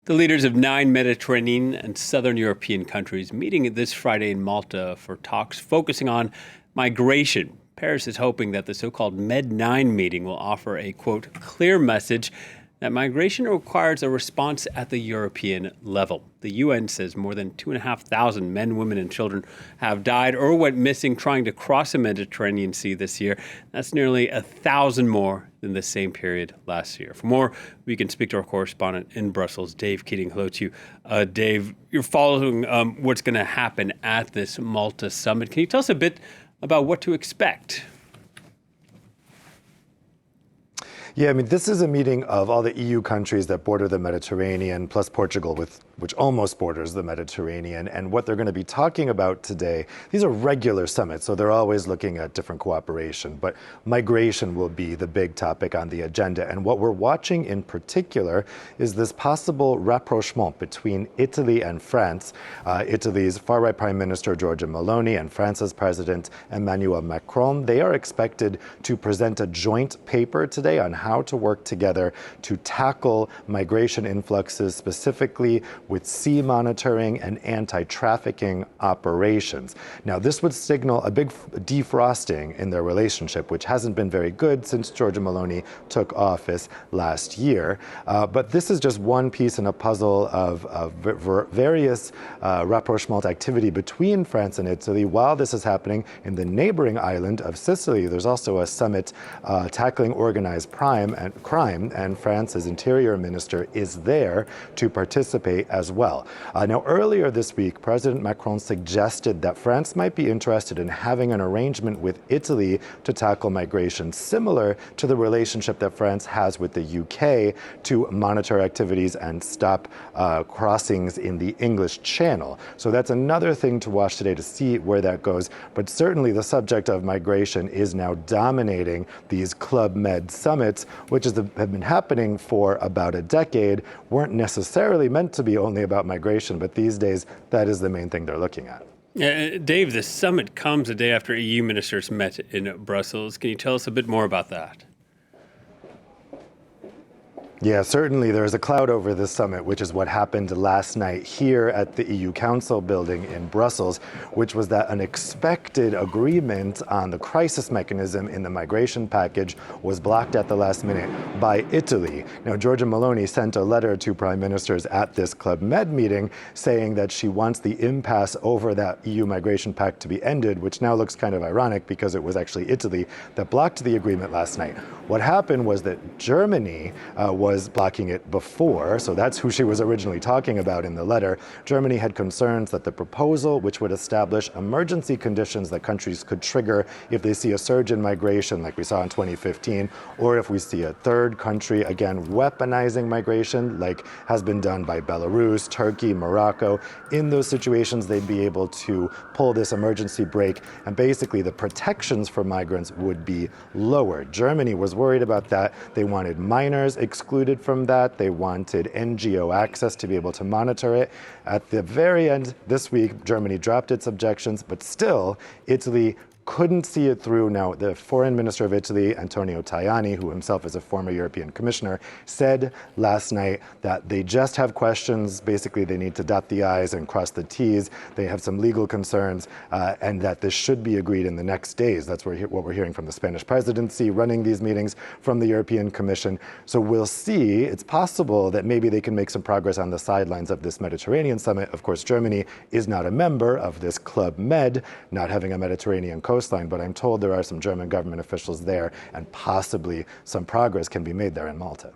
The leaders of 9 Mediterranean and southern European countries meeting this Friday in Malta for talks focusing on migration. Paris is hoping that the so-called Med9 meeting will offer a, quote, clear message that migration requires a response at the European level. The UN says more than 2,500 men, women, and children have died or went missing trying to cross the Mediterranean Sea this year. That's nearly 1,000 more than the same period last year. For more, we can speak to our correspondent in Brussels, Dave Keating. Hello to you. Dave, you're following what's going to happen at this Malta summit. Can you tell us a bit about what to expect? Yeah, I mean, this is a meeting of all the EU countries that border the Mediterranean, plus Portugal, which almost borders the Mediterranean. And what they're going to be talking about today, these are regular summits, so they're always looking at different cooperation. But migration will be the big topic on the agenda. And what we're watching in particular is this possible rapprochement between Italy and France. Italy's far-right Prime Minister Giorgia Meloni and France's President Emmanuel Macron, they are expected to present a joint paper today on how to work together to tackle migration influxes, specifically with sea monitoring and anti-trafficking operations. Now, this would signal a big defrosting in their relationship, which hasn't been very good since Giorgia Meloni took office last year. But this is just one piece in a puzzle of various rapprochement activity between France and Italy. While this is happening in the neighboring island of Sicily, there's also a summit tackling organized crime, and France's interior minister is there to participate as well. Now, earlier this week, President Macron suggested that France might be interested in having an arrangement with Italy to tackle migration, similar to the relationship that France has with the UK to monitor activities and stop crossings in the English Channel. So that's another thing to watch today to see where that goes. But certainly the subject of migration is now dominating these Club Med summits, which have been happening for about a decade, weren't necessarily meant to be only about migration, but these days that is the main thing they're looking at. Dave, the summit comes a day after EU ministers met in Brussels. Can you tell us a bit more about that? Yeah, certainly there is a cloud over this summit, which is what happened last night here at the EU Council building in Brussels, which was that an expected agreement on the crisis mechanism in the migration package was blocked at the last minute by Italy. Now, Giorgia Meloni sent a letter to prime ministers at this Club Med meeting saying that she wants the impasse over that EU migration pact to be ended, which now looks kind of ironic because it was actually Italy that blocked the agreement last night. What happened was that Germany was blocking it before, so that's who she was originally talking about in the letter. Germany had concerns that the proposal, which would establish emergency conditions that countries could trigger if they see a surge in migration like we saw in 2015, or if we see a third country, again, weaponizing migration like has been done by Belarus, Turkey, Morocco. In those situations, they'd be able to pull this emergency brake, and basically the protections for migrants would be lowered. Germany was worried about that. They wanted minors excluded from that. They wanted NGO access to be able to monitor it. At the very end this week, Germany dropped its objections, but still, Italy couldn't see it through. Now, the foreign minister of Italy, Antonio Tajani, who himself is a former European commissioner, said last night that they just have questions. Basically, they need to dot the I's and cross the T's. They have some legal concerns, and that this should be agreed in the next days. That's what we're hearing from the Spanish presidency running these meetings, from the European Commission. So we'll see. It's possible that maybe they can make some progress on the sidelines of this Mediterranean summit. Of course, Germany is not a member of this Club Med, not having a Mediterranean coastline, but I'm told there are some German government officials there, and possibly some progress can be made there in Malta.